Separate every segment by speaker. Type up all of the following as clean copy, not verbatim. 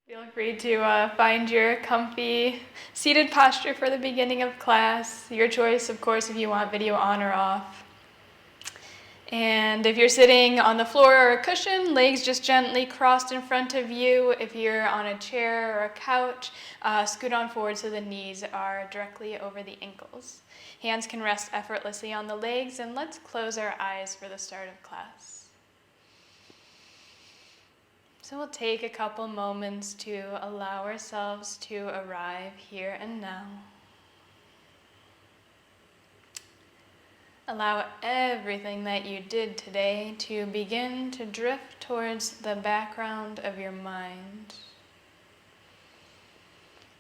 Speaker 1: Feel free to find your comfy seated posture for the beginning of class. Your choice, of course, if you want video on or off. And if you're sitting on the floor or a cushion, legs just gently crossed in front of you. If you're on a chair or a couch, scoot on forward so the knees are directly over the ankles. Hands can rest effortlessly on the legs, and let's close our eyes for the start of class. So we'll take a couple moments to allow ourselves to arrive here and now. Allow everything that you did today to begin to drift towards the background of your mind.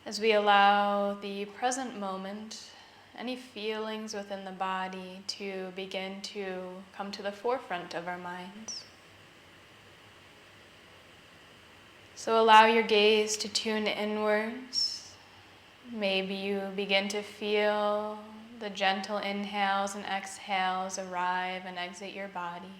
Speaker 1: As we allow the present moment, any feelings within the body to begin to come to the forefront of our minds. So allow your gaze to tune inwards. Maybe you begin to feel the gentle inhales and exhales arrive and exit your body.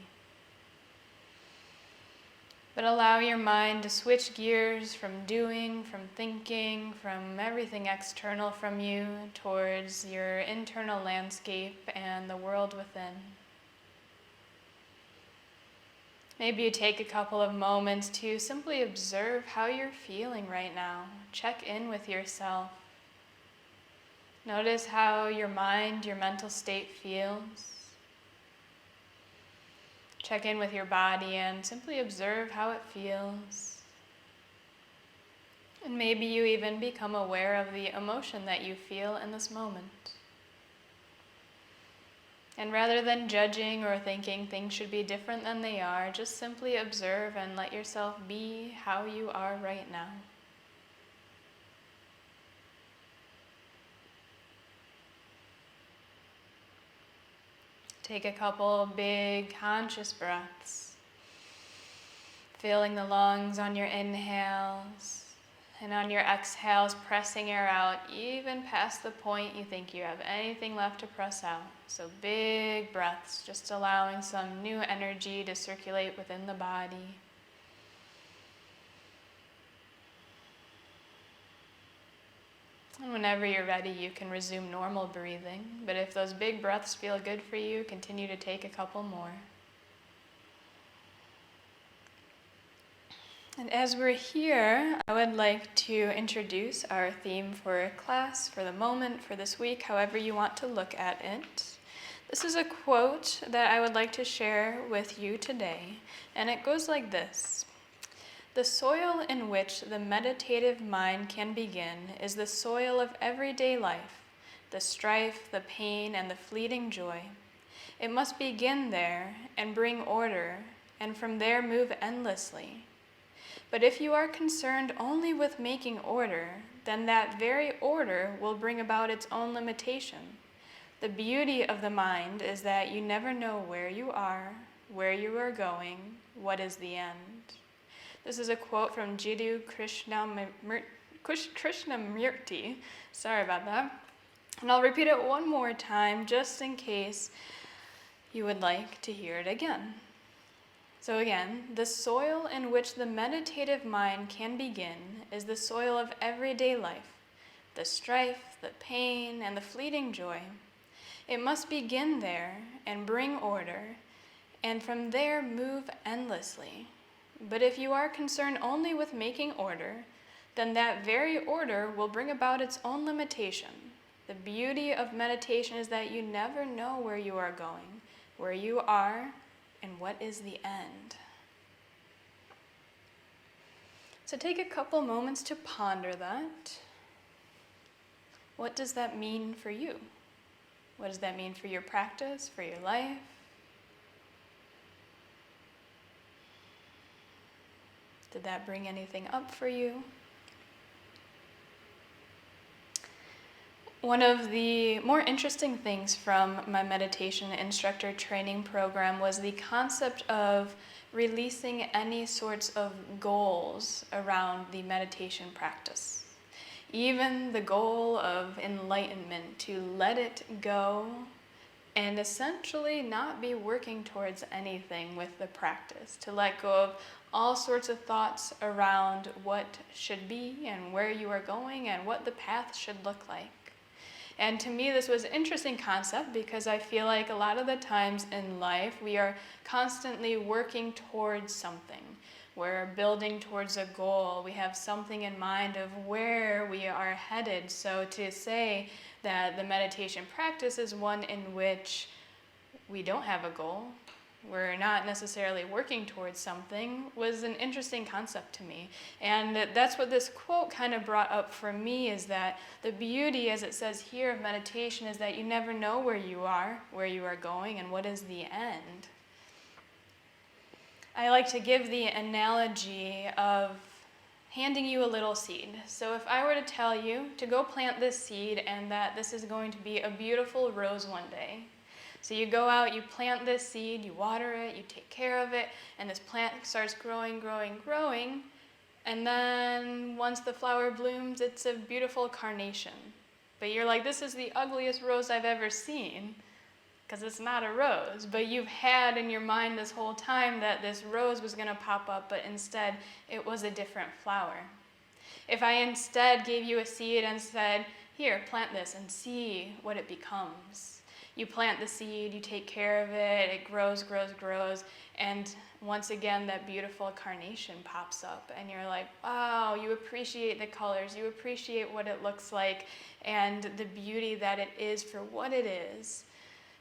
Speaker 1: But allow your mind to switch gears from doing, from thinking, from everything external from you towards your internal landscape and the world within. Maybe you take a couple of moments to simply observe how you're feeling right now. Check in with yourself. Notice how your mind, your mental state feels. Check in with your body and simply observe how it feels. And maybe you even become aware of the emotion that you feel in this moment. And rather than judging or thinking things should be different than they are, just simply observe and let yourself be how you are right now. Take a couple big conscious breaths, filling the lungs on your inhales, and on your exhales, pressing air out even past the point you think you have anything left to press out. So big breaths, just allowing some new energy to circulate within the body. And whenever you're ready, you can resume normal breathing. But if those big breaths feel good for you, continue to take a couple more. And as we're here, I would like to introduce our theme for class, for the moment, for this week, however you want to look at it. This is a quote that I would like to share with you today, and it goes like this. The soil in which the meditative mind can begin is the soil of everyday life, the strife, the pain, and the fleeting joy. It must begin there and bring order, and from there move endlessly. But if you are concerned only with making order, then that very order will bring about its own limitation. The beauty of the mind is that you never know where you are, where you are going, what is the end. This is a quote from Jiddu Krishnamurti. Sorry about that. And I'll repeat it one more time just in case you would like to hear it again. So again, the soil in which the meditative mind can begin is the soil of everyday life, the strife, the pain, and the fleeting joy. It must begin there and bring order, and from there move endlessly. But if you are concerned only with making order, then that very order will bring about its own limitation. The beauty of meditation is that you never know where you are going, where you are, and what is the end. So take a couple moments to ponder that. What does that mean for you? What does that mean for your practice, for your life? Did that bring anything up for you? One of the more interesting things from my meditation instructor training program was the concept of releasing any sorts of goals around the meditation practice. Even the goal of enlightenment, to let it go and essentially not be working towards anything with the practice, to let go of all sorts of thoughts around what should be and where you are going and what the path should look like. And to me, this was an interesting concept because I feel like a lot of the times in life, we are constantly working towards something. We're building towards a goal. We have something in mind of where we are headed. So to say that the meditation practice is one in which we don't have a goal, we're not necessarily working towards something, was an interesting concept to me. And that's what this quote kind of brought up for me, is that the beauty, as it says here, of meditation is that you never know where you are going, and what is the end. I like to give the analogy of handing you a little seed. So if I were to tell you to go plant this seed and that this is going to be a beautiful rose one day, so you go out, you plant this seed, you water it, you take care of it, and this plant starts growing, and then once the flower blooms, it's a beautiful carnation. But you're like, this is the ugliest rose I've ever seen, because it's not a rose. But you've had in your mind this whole time that this rose was going to pop up, but instead it was a different flower. If I instead gave you a seed and said, here, plant this and see what it becomes. You plant the seed, you take care of it, it grows, and once again that beautiful carnation pops up, and you're like, wow, you appreciate the colors, you appreciate what it looks like, and the beauty that it is for what it is.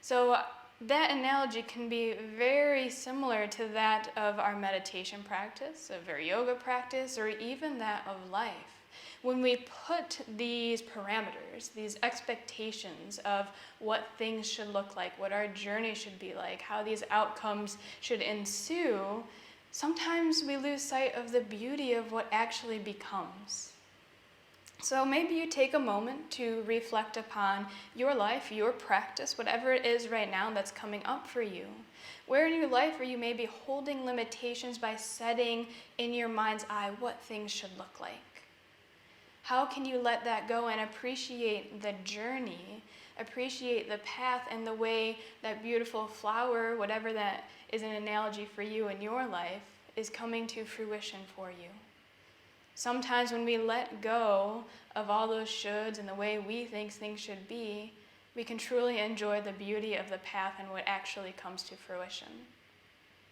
Speaker 1: So that analogy can be very similar to that of our meditation practice, of our yoga practice, or even that of life. When we put these parameters, these expectations of what things should look like, what our journey should be like, how these outcomes should ensue, sometimes we lose sight of the beauty of what actually becomes. So maybe you take a moment to reflect upon your life, your practice, whatever it is right now that's coming up for you. Where in your life are you maybe holding limitations by setting in your mind's eye what things should look like? How can you let that go and appreciate the journey, appreciate the path and the way that beautiful flower, whatever that is an analogy for you in your life, is coming to fruition for you? Sometimes when we let go of all those shoulds and the way we think things should be, we can truly enjoy the beauty of the path and what actually comes to fruition.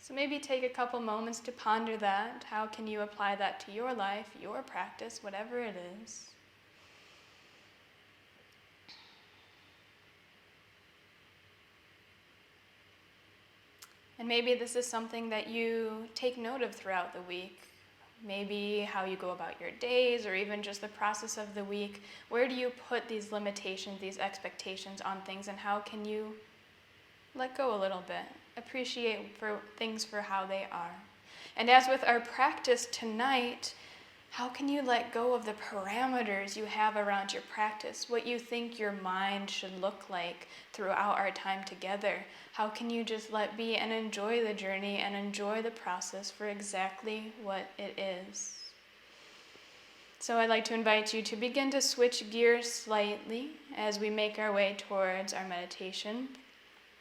Speaker 1: So maybe take a couple moments to ponder that. How can you apply that to your life, your practice, whatever it is? And maybe this is something that you take note of throughout the week. Maybe how you go about your days, or even just the process of the week. Where do you put these limitations, these expectations on things, and how can you let go a little bit? Appreciate things for how they are. And as with our practice tonight, how can you let go of the parameters you have around your practice, what you think your mind should look like throughout our time together? How can you just let be and enjoy the journey and enjoy the process for exactly what it is? So I'd like to invite you to begin to switch gears slightly as we make our way towards our meditation.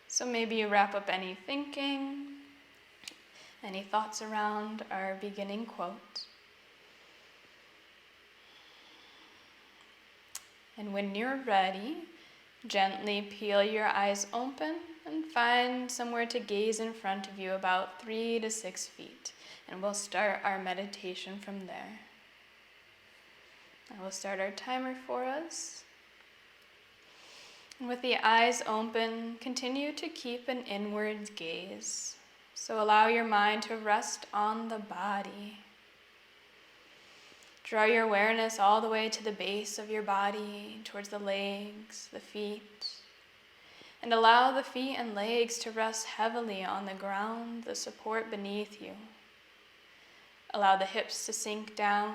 Speaker 1: So maybe you wrap up any thinking, any thoughts around our beginning quote. And when you're ready, gently peel your eyes open and find somewhere to gaze in front of you about 3 to 6 feet. And we'll start our meditation from there. I will start our timer for us. And with the eyes open, continue to keep an inward gaze. So allow your mind to rest on the body. Draw your awareness all the way to the base of your body, towards the legs, the feet. And allow the feet and legs to rest heavily on the ground, the support beneath you. Allow the hips to sink down.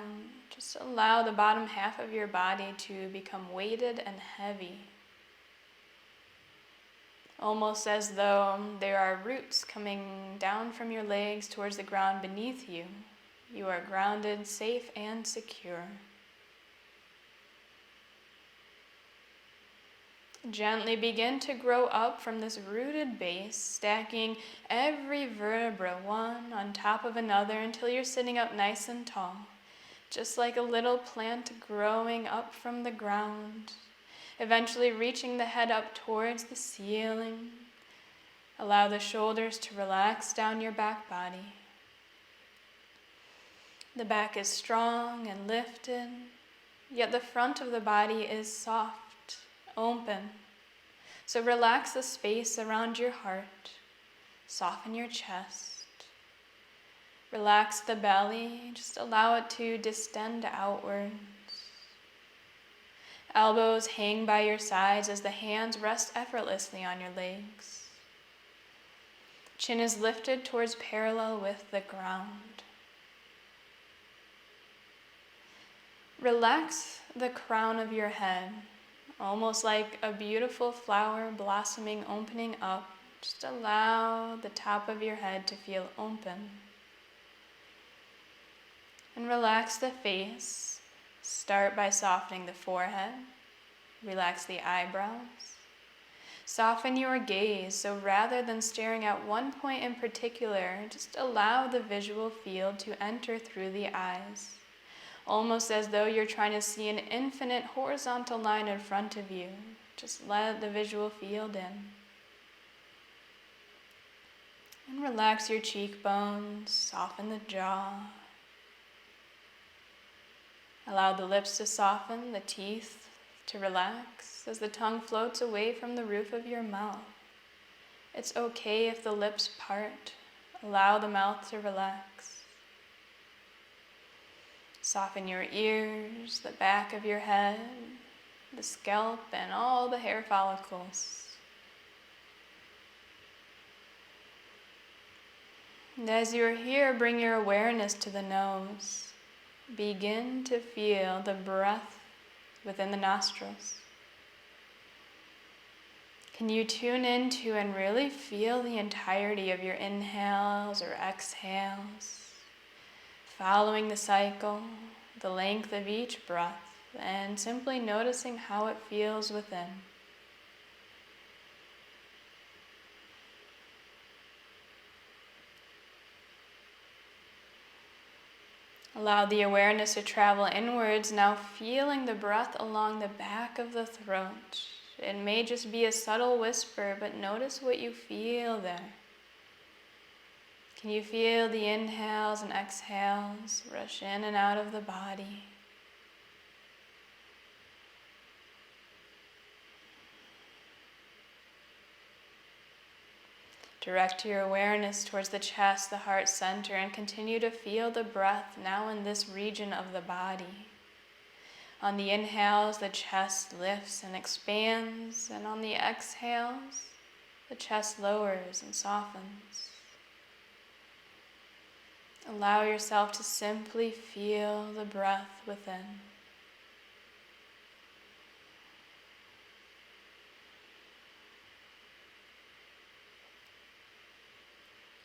Speaker 1: Just allow the bottom half of your body to become weighted and heavy. Almost as though there are roots coming down from your legs towards the ground beneath you. You are grounded, safe, and secure. Gently begin to grow up from this rooted base, stacking every vertebra one on top of another until you're sitting up nice and tall, just like a little plant growing up from the ground, eventually reaching the head up towards the ceiling. Allow the shoulders to relax down your back body. The back is strong and lifted, yet the front of the body is soft, open. So relax the space around your heart, soften your chest, relax the belly, just allow it to distend outwards. Elbows hang by your sides as the hands rest effortlessly on your legs. Chin is lifted towards parallel with the ground. Relax the crown of your head, almost like a beautiful flower blossoming, opening up. Just allow the top of your head to feel open. And relax the face. Start by softening the forehead. Relax the eyebrows. Soften your gaze, so rather than staring at one point in particular, just allow the visual field to enter through the eyes, almost as though you're trying to see an infinite horizontal line in front of you. Just let the visual field in. And relax your cheekbones, soften the jaw. Allow the lips to soften, the teeth to relax as the tongue floats away from the roof of your mouth. It's okay if the lips part. Allow the mouth to relax. Soften your ears, the back of your head, the scalp, and all the hair follicles. And as you're here, bring your awareness to the nose. Begin to feel the breath within the nostrils. Can you tune into and really feel the entirety of your inhales or exhales, following the cycle, the length of each breath, and simply noticing how it feels within. Allow the awareness to travel inwards, now feeling the breath along the back of the throat. It may just be a subtle whisper, but notice what you feel there. Can you feel the inhales and exhales rush in and out of the body? Direct your awareness towards the chest, the heart center, and continue to feel the breath now in this region of the body. On the inhales, the chest lifts and expands, and on the exhales, the chest lowers and softens. Allow yourself to simply feel the breath within.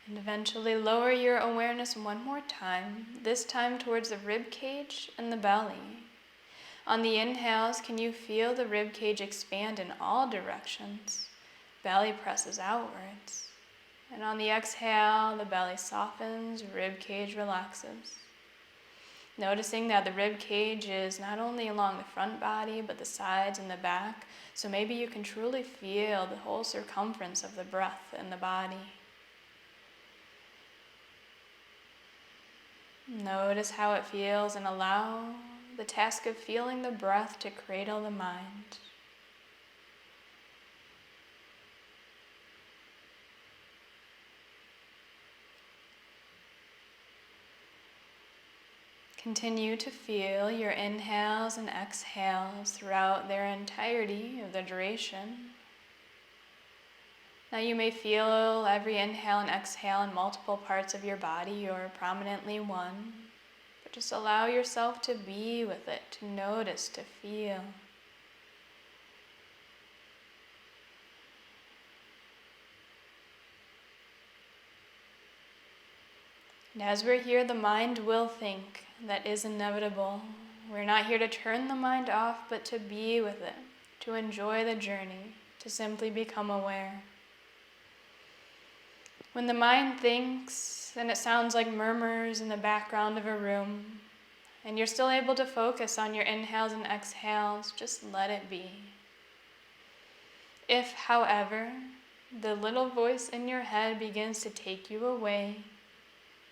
Speaker 1: And eventually lower your awareness one more time, this time towards the rib cage and the belly. On the inhales, can you feel the rib cage expand in all directions? Belly presses outwards. And on the exhale, the belly softens, rib cage relaxes. Noticing that the rib cage is not only along the front body, but the sides and the back, so maybe you can truly feel the whole circumference of the breath in the body. Notice how it feels and allow the task of feeling the breath to cradle the mind. Continue to feel your inhales and exhales throughout their entirety of the duration. Now you may feel every inhale and exhale in multiple parts of your body or prominently one, but just allow yourself to be with it, to notice, to feel. And as we're here, the mind will think. That is inevitable. We're not here to turn the mind off, but to be with it. to enjoy the journey, to simply become aware. When the mind thinks, and it sounds like murmurs in the background of a room, and you're still able to focus on your inhales and exhales, just let it be. If, however, the little voice in your head begins to take you away,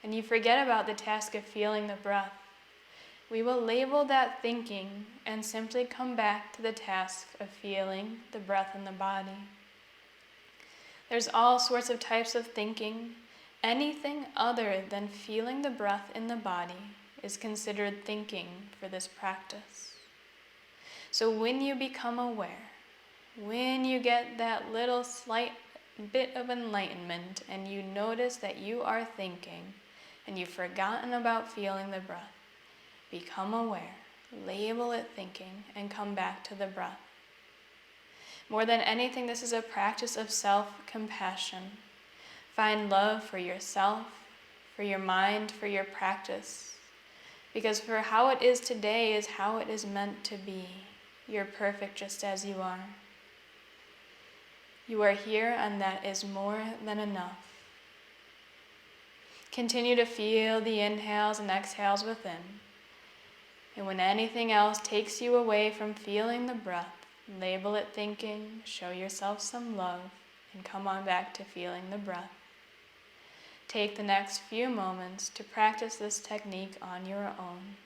Speaker 1: and you forget about the task of feeling the breath, we will label that thinking and simply come back to the task of feeling the breath in the body. There's all sorts of types of thinking. Anything other than feeling the breath in the body is considered thinking for this practice. So when you become aware, when you get that little slight bit of enlightenment and you notice that you are thinking and you've forgotten about feeling the breath, become aware, label it thinking, and come back to the breath. More than anything, this is a practice of self-compassion. Find love for yourself, for your mind, for your practice. Because for how it is today is how it is meant to be. You're perfect just as you are. You are here, and that is more than enough. Continue to feel the inhales and exhales within. And when anything else takes you away from feeling the breath, label it thinking, show yourself some love, and come on back to feeling the breath. Take the next few moments to practice this technique on your own.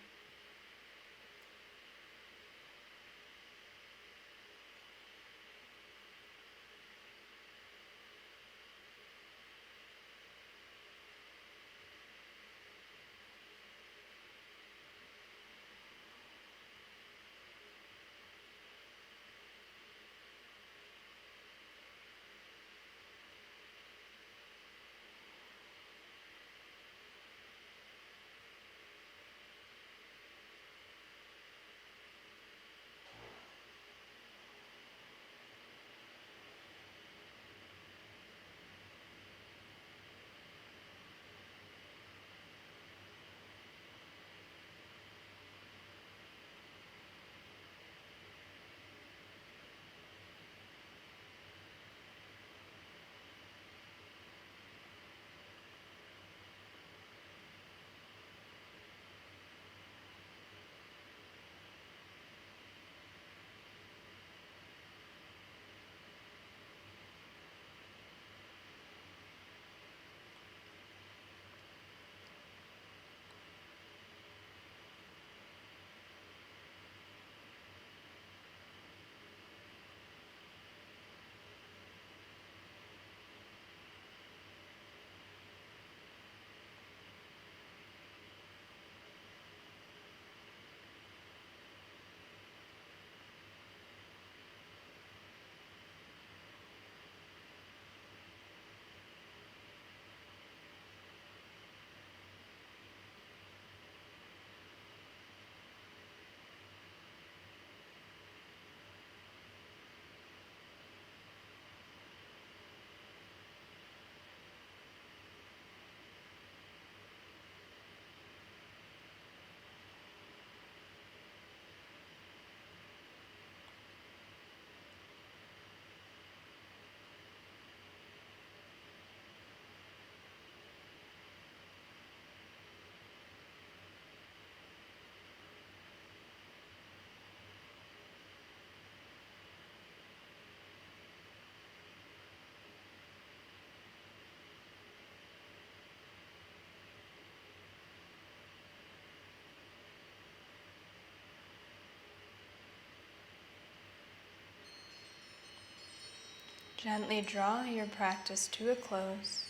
Speaker 1: Gently draw your practice to a close.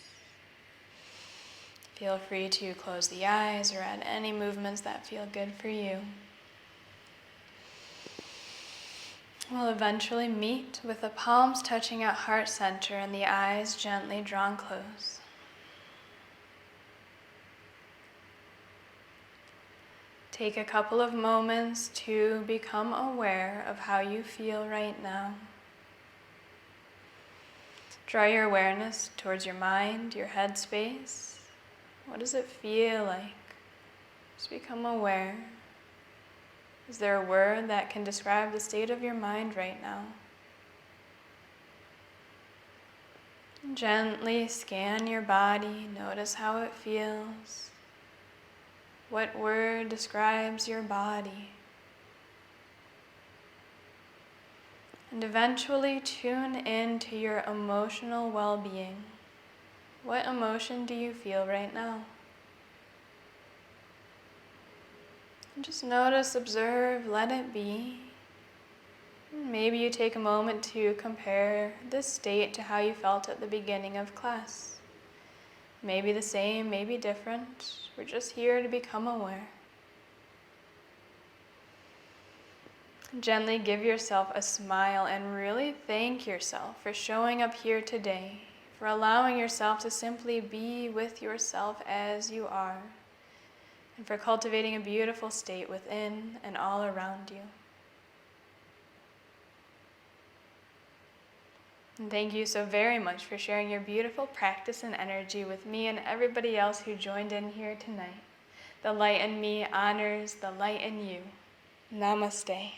Speaker 1: Feel free to close the eyes or add any movements that feel good for you. We'll eventually meet with the palms touching at heart center and the eyes gently drawn close. Take a couple of moments to become aware of how you feel right now. Draw your awareness towards your mind, your head space. What does it feel like? Just become aware. Is there a word that can describe the state of your mind right now? Gently scan your body, notice how it feels. What word describes your body? And eventually tune into your emotional well-being. What emotion do you feel right now? And just notice, observe, let it be. Maybe you take a moment to compare this state to how you felt at the beginning of class. Maybe the same, maybe different. We're just here to become aware. Gently give yourself a smile and really thank yourself for showing up here today, for allowing yourself to simply be with yourself as you are, and for cultivating a beautiful state within and all around you. And thank you so very much for sharing your beautiful practice and energy with me and everybody else who joined in here tonight. The light in me honors the light in you. Namaste.